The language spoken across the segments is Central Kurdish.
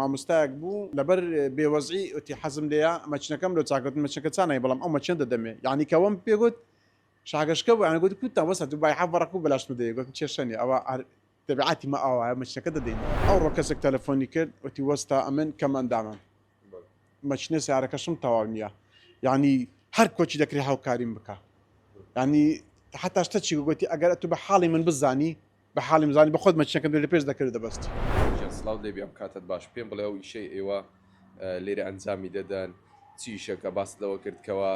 مامۆستایەک بوو لەبەر بێوەزعی وتی حەزم لێیە مەچنەکەم لە چاکردن مەچنەکە چانای بەڵام ئەو مەچەند دەدەمێ یعنی کەوەم پێگوت شاگەشکە بوو یانگوت کوتە وەسە دوبای حەڤڕەک و بەلاش بدەیە گوتم چێشەنی ئەوە تەبیعەتی مە ئاوایە مەچنەکە دەدەین ئەو ڕۆ کەسێک تەلەفۆنی کرد وتی وەستا ئەمن کەم ئەندامم مەچنە سیارەکەشم تەواو نییە یعنی هەر کۆچی دەکری هاوکاریم بکە ینی حتا شتە چی گوتی ئەگەر تو بە حاڵی من بزانی بە حاڵی مزانی بە خۆت مەچنەکەم لە پێش دەکرد دەبەستی سلااو دەبی ئەم کاتت باش پێم بڵێ و ئیشەی ئێوە لێرە ئەنجامی دەدەن چی ئیشەکە باس لەوە کردکەوە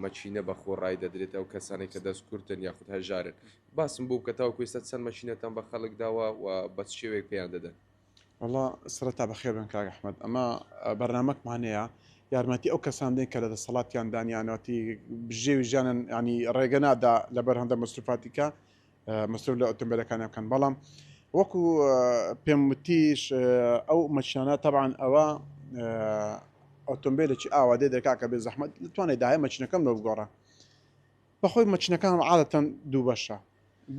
مەچینە بە خۆڕای دەدرێت ئەو کەسانی کە دەست کورتن یاخود هەژارن باسم بوو کەتەوە کوێستە چەند مەچینەتان بە خەڵک داوە و بە شێوەیەک پێیان دەدەن والله سرەتا بەخێر بن کاک ئەحمەد ئەمە بەرنامەکمانەیە یارمەتی ئەو کەسان دێن کە لە دەسەڵاتیان دانیانەوەتی بژێوی ژیانن ینی ڕێگە نادا لەبەر هەندە مەسروفاتیکە مەسرف لە ئۆتۆمبیلەکانیان بکەن بەڵام وەکو پێم وتیش ئەو مەچیانە تەبعاً ئەوە ئۆتۆمبیلێکی ئاوا دێ دەکا کە بێ زەحمەت لەتوانێت داهەیە مەچینەکەم لەو بگۆڕە بەخۆی مەچینەکان عادەتەن دوو بەشە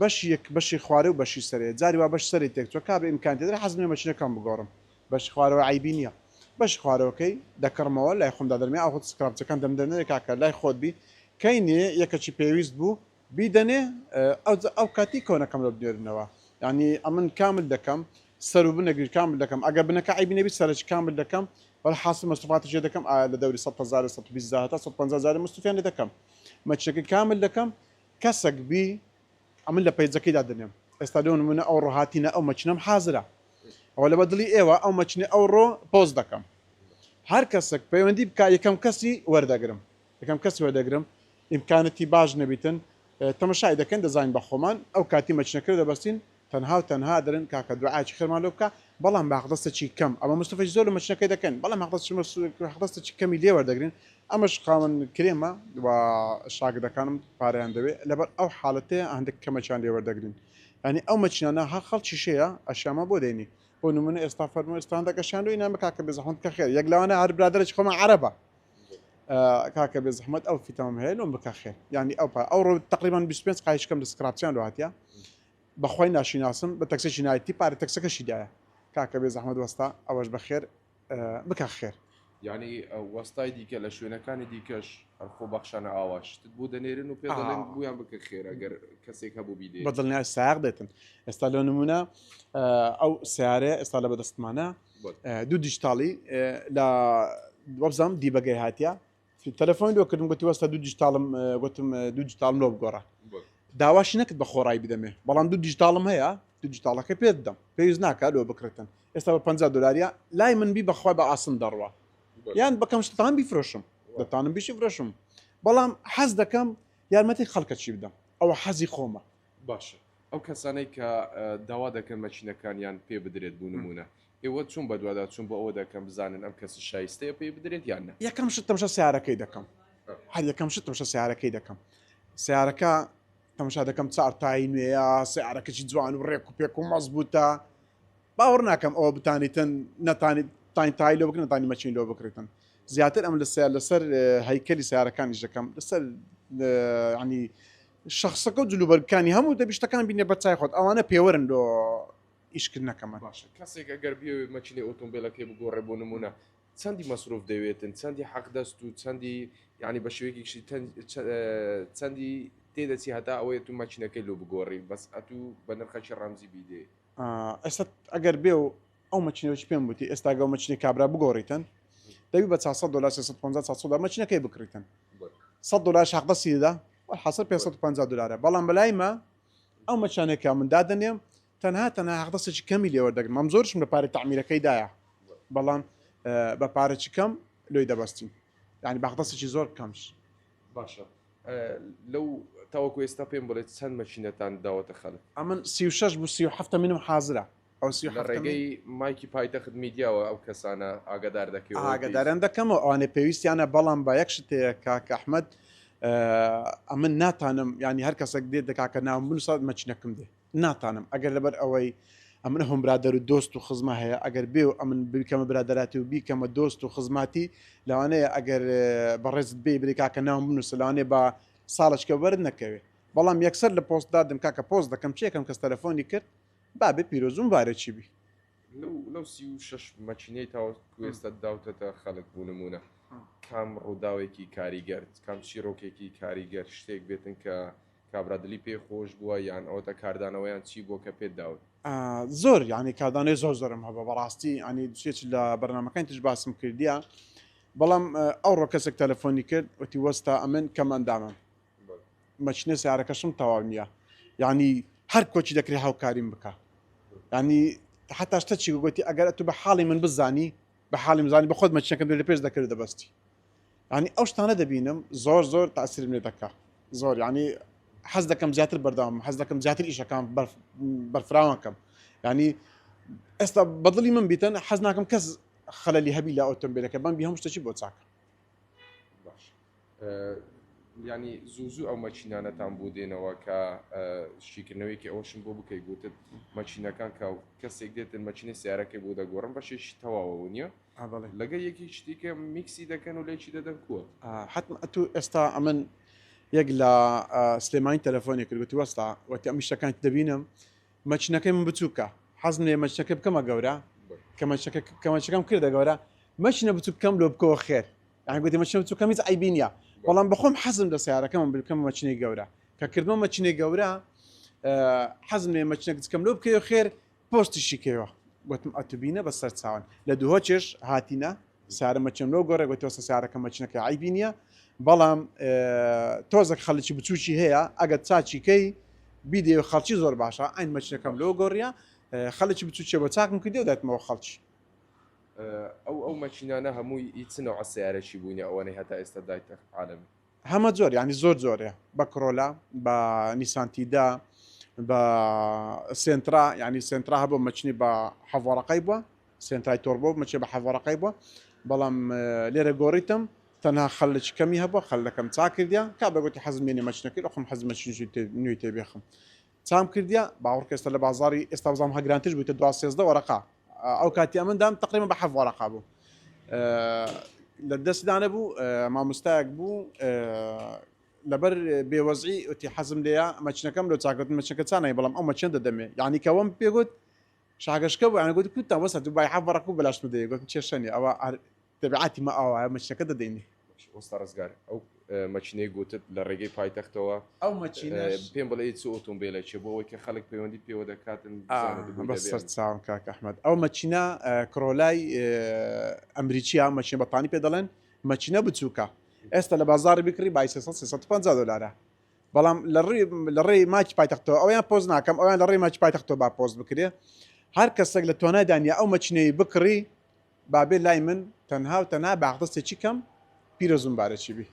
بەشی یەک بەشی خوارێ و بەشی سەرێ جاری وا بەش سەری تێکچوە کا بە ئیمکان تێدرا حەزم مەچینەکەم بگۆڕم بەش خوارەوە عیبی نییە بەش خوارەوەکەی دەکەڕمەوە لای خۆمدا دەرمێ ئاخۆت سکراپچەکان دەمدەنێ کاکە لای خۆت بی کەینێ یەکەچی پێویست بوو بیدەنێ ئەو کاتی کۆنەکەم لە بنێرنەوە ینی ئەمن کامل دەکەم سەر و بنەگیر کامل دەکەم ئەگە بنەکە عیبی نەبی سەرچ کامل دەکەم بەڵ حاصل مەسروفاتی جێ دەکەم لە دەوری 100,000 120,000 تا 150,000 مستوفیان لێ دەکەم مەچەکە کامل دەکەم کەسێک بی ئەمن لە پەیجەکەیدا دەنێم ئێستا لەو نمونە ئەو ڕۆهاتینە ئەو مەچنەم حازرە ئەوە لە بەدڵی ئێوە ئەو مەچنی ئەو ڕۆ پۆز دەکەم هەر کەسێک پەیوەندی بکە یەکەم کەسی وەردەگرم یەکەم کەسی وەردەگرم ئیمکانەتی باش نەبیتن تەمەشای دەکەن دەزانین بە خۆمان ئەو کاتی مەچنەکە دەبەستین تەنها و تەنها دەرن کاکە دوعاچی خێرمان لۆ بکە بەڵام باخدەستەی کەم ئەمە مستفەی زۆر لە مەچنەکەی دەکەن بەڵام حدەستەی کەمی لێ وەردەگرین ئەمەش خاوەن کرێمە و شاگردەکانم پارەیان دەوێت لەبەر ئەو حاڵەتەیە هەندێک کەمەچیان لێ وەردەگرین ینی ئەو مەچینانە هە خەڵکی شەیە ئەشامە بۆ دێنی بۆ نمونە ئێستا فەرمو ئێستان دەگەشان و ئینامە کاکە بێزەحمەت کە خێر یەک لەوانە هەر برادرێکی خۆمە عەرەبە کاکە بێزەحمەت ئەو فیتەمەم هەیە لۆم بکە خێر ینی ئەو ڕۆ تقریبا 25 قایشکەم لە سکراپچیان لە هاتیە بەخۆی ناشیناسم بە تەکسێکی نایەتی پارە تەکسەکەشی دایە کاکە بێ زەحمەت وەستا ئەوەش بەخێر بکە خێر ینی وەستای دیکە لە شوێنەکانی دیکەش هەرخۆ بەخشانە ئاواشتت بوو دەنێرن و پێ دەڵێن بویان بکە خێر ئەگەر کەسێک هەبوو بیدێ بەدڵنیای ساغ دێتن ئێستا لە نمونە ئەو سیارێ ئێستا لە بەدەستمانە دوو دیجیتاڵی لە وەبزانم دیبەگەی هاتیە تەلەفۆنی لۆکردم گوتی وەستا دوو دیجیتاڵم گوتم دوو دیجیتاڵم لۆ بگۆڕە داواشی نەکرد بە خۆڕایی بدەمێ بەڵام دوو دیجیتاڵم هەیە دوو دیجیتاڵەکە پێ دەم پێویست ناکات لۆ بکرێتن ئێستا بە 50 دلاریا لای من بی بەخوا بە ئاسن دەڕوە یان بەکەم شتتان بیفرۆشم دەتانم بیشی فرۆشم بەڵام حەز دەکەم یارمەتی خەڵکەچی بدەم ئەوە حەزی خۆمە باشە ئەو کەسانەی کە داوا دەکەن مەچینەکانیان پێ بدرێت بوو نمونە ئێوە چون بە دووادا چون بە ئەوە دەکەم بزانن ئەم کەس شایستەیە پێ بدرێت یان نە یەکەم شت تەمشە سیارەکەی دەکەم هەر یەکەم شت تەمشە سیارەکەی دەکەم سیارەکە تەماشا دەکەم چارتایی نوێیە سیارەکەی جوان و ڕێک و پێک و مەزبووتە باوەڕ ناکەم ئەوە بتانیتن نەتانی تای لۆ بکرن نتانی مەچین لۆ بکرێتن زیاتر ئەم لەسەر هەیکەلی سیارەکانیش دەکەم لەسەر ینی شخصەکە و جلوبەرگەکانی هەموو دەبیشتەکان بینێ بەچای خۆت ئەوانە پێوەرن لۆ ئیشکردنەکەمە باشە کەسێک ئەگەر بێ مەچینی ئۆتۆمبیلەکەی بگۆڕێ بۆ نمونە چەندی مەسروف دەوێتن چەندی حەقدەست و چەندی ینی بە شێوەیەکی چەندی تێدەچی هەتا ئەوەیە تو مەچینەکەی لۆ بگۆڕی بەس ئەتوو بە نرخەکی ڕەمزی بیدێ ئێستا ئەگەر بێ و ئەو مەچینەوەی پێم وتی ئێستا گەڵ مەچینی کابرا بگۆڕیتن دەبی بە 400 دلار 350 مەچینەکەی بکڕیتن 100 دلار حەقدەسیدا حاصل 550 دلارە بەڵام بەلایمە ئەو مەچانێکە من دادەنێم تەنها حەقدەستێکی کەمی لێوەردەگرم ئەم زۆرشم لە پارەی تعمیرەکەیدایە بەڵام بە پارەی کەم لۆی دەبەستین ینی باخدەستێکی زۆر کەمش باشە لەو تاوەکو ئێستا پێم بڵێت چەند مەچینەتان داوەتە خەڵک ئەمن 36 بوو 37 منم حازرە ئەو ڕێگەی مایکی پایتەخت میدیاوە ئەو کەسانە ئاگدار دەکەی ئاگداران دەکەمەوە ئەوانێ پێویستیانە بەڵام با یەک شتەیە کاکە ئەحمەد ئەمن ناتانم ینی هەر کەسێک دێت دەکاکە ناوم بنووسات مەچینەکەم دێ ناتانم ئەگەر لەبەر ئەوەی ئەمن هەم برادەر و دۆست و خزمە هەیە ئەگەر بێ و ئەمن بکەمە برادەراتی و بیکەمە دۆست و خزماتی لەوانەیە ئەگەر بەڕێزت بێ بری کاکە ناوم بنووسە لەوانێ بە ساڵشکە وەرد نەکەوێت بەڵام یەکسەر لە پۆست دادم کاکە پۆست دەکەم چێکم کەس تەلەفۆنی کرد بابێ پیرۆزم وارەچی بی لەو 36 مەچینەی تاوەکو ئێستا داوتەتە خەڵک بوونمونە کام ڕووداوێکی کاریگەر کام چیرۆکێکی کاریگەر شتێک بێتن کە کابرادلی پێ خۆش بووە یان ئەوتە کاردانەوەیان چی بۆ کە پێت داوت زۆر یعنی کاردانەی زۆر زۆرم هەبە بەڕاستی ئەنی دوێت لە بەرنمەکان تش باسم کردیە بەڵام ئەوڕۆ کەسێک تەلەفۆنی کرد وتی وەستا ئەمن کەم ئەندامم مەچینە سیارەکەشم تەواو نییە یعنی هەر کۆچی دەکری هاوکاریم بکە ینی حتا شتە چی گوتی ئەگەر تو بە حاڵی من بزانی بە حاڵی مزانی بە خۆت مەچینەکەم لە پێش دەکرد دەبستی ینی ئەو شتانە دەبینم زۆر تاسیرم لێ دەکا زۆر ینی حەز دەکەم زیاتر بەردەوام حەز دەکەم زیاتر ئیشەکان بەرفراوانکەم ینی ئێستا بەدڵی من بیتن حەز ناکەم کەس خەلەلی هەبی لە ئۆتۆمبیلەکە بەمبی هەموو شتێکی بۆ چاکە باش ینی زوو ئەو مەچینانەتان بوو دێنەوە کە شیکردنەوەیکی ئەوشم بۆ بکەی گوتت مەچینەکان کە کەسێک دێتن مەچینە سیارەکەی بۆ دەگۆڕم بەشێکی تەواوە نییە لەگە یەکی شتیکە میکسی دەکەن و لێکی دەدەن کووە حتم تو ئێستا ئەمن یەک لە سلێمانی تەلەفۆنی کردگوتی وەستا وەتی ئەم شتەکان دەبینم مەچینەکەی من بچووکە حەزم لێ مەچینەکە بکەمە گەورە کەمەچەکەم کردە گەورە مەچینە بچوو بکەم لۆ بکەوە خێر یعنی گوتی مەچینە بچووکەم هیچ عیبی نییە بەڵام بەخۆم حەزم لە سیارەکەم بکەم مەچینەی گەورە کە کردمە مەچینەی گەورە حەزم لێ مەچینەکە بچکەم لۆ بکەوە خێر پۆستیشی کێوە گوتم ئەتوبینە بە سەر چاوان لە دووهۆچێش هاتینە سیارە مەچم لۆ گۆڕێ گوتی وەستا سیارەکە مەچینەکە عیبی نییە بەڵام تۆزێک خەڵکی بچوکی هەیە ئەگەر چاچیکەی بیدێ خەڵکی زۆر باشە ئاین مەچینەکەم لۆ گۆڕیە خەڵکی بچوچێ بۆ چاکم کردی و دایتمەوە خەڵکی ئەو مەچینانە هەمووی ئیچنەوە سیارەشی بوونی ئەوەنەی هەتا ئێستا دایتە عالەمی هەمە زۆر ینی زۆرە بە کڕۆلا بە نیسانتیدا بە سنترا ینی سنترا هەبوو مەچنی بە حەڤۆڕەکەی بووە سنترای تۆربۆ مەچێ بە حەڤۆڕەکەی بووە بەڵام لێرە گۆڕیتم تەنها خەلکی کەمی هەبووە خەلەکەم چا کردیا کا بەگوتی حەزمێنی مەچنەکەی خۆم حەز مەچنی نوێی تێبێخم چام کردیا باوەڕکە ئێستا لە بازاری ئێستا بزانام هەگرانترش بوویتە 12 وەرەقا ئەو کاتی ئەمەندام تقریبا بە 7 وەرەقا بوو لە دەستدانە بوو مامۆستایەک بوو لەبەر بێوەزعی وتی حەزم لێە مەچنەکەم لە چاکەوتن مەچنەکە چانای بەڵام ئەو مەچەند دەدەمێ یعنی کەوەم پێگوت شاگەشکە بوو یانە گوتی کوتتا وەسە دوبای 7 وەرەق و بەلاش بدەیە گوتم چێشەنی ئەوە تەبیعەتی مە ئەوە مەچنەکە دەدەینی وەستا ڕزگار ئەو مەچینەی گوتت لە ڕێگەی پایتەختەوە ئەو مەچینە پێم بڵێ چ ئۆتۆمبیلە چێ بۆ ئەوەی کە خەڵک پەیوەندی پێوە دەکاتن بەسەر چاوم کاک ئەحمەد ئەو مەچینە کڕۆلای ئەمریکیا مەچین بەتانی پێ دەڵێن مەچینە بچووکە ئێستا لە بازاری بکڕی با 350 دلارە بەڵام لە ڕێی ماچ پایتەختەوە ئەویان پۆز ناکەم ئەویان لە ڕێی ماچ پایتەختەوە با پۆز بکرێ هەر کەسێک لە تۆنادانیا ئەو مەچینەی بکڕی بابێ لای من تەنها و تەنها باغدەستێکی کەم پیرە زومبارەی بی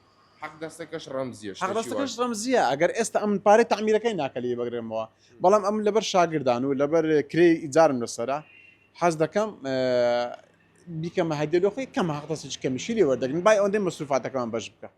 حەق دەستەکەش ڕەمزیە حەقدەستەکەش ڕەمزیە ئەگەر ئێستا ئەم پارەی تعمیرەکەی ناکەلی بەگرێمەوە بەڵام ئەم لەبەر شاگردان و لەبەر کرێ ئیجارم لەسەرە حەز دەکەم بیکەمە هەیدەلۆخی کەم حەقدەستێکی کەمیشی لێ وەردەگرن بای ئەوەندەی مەسروفاتەکەمان بەش بکە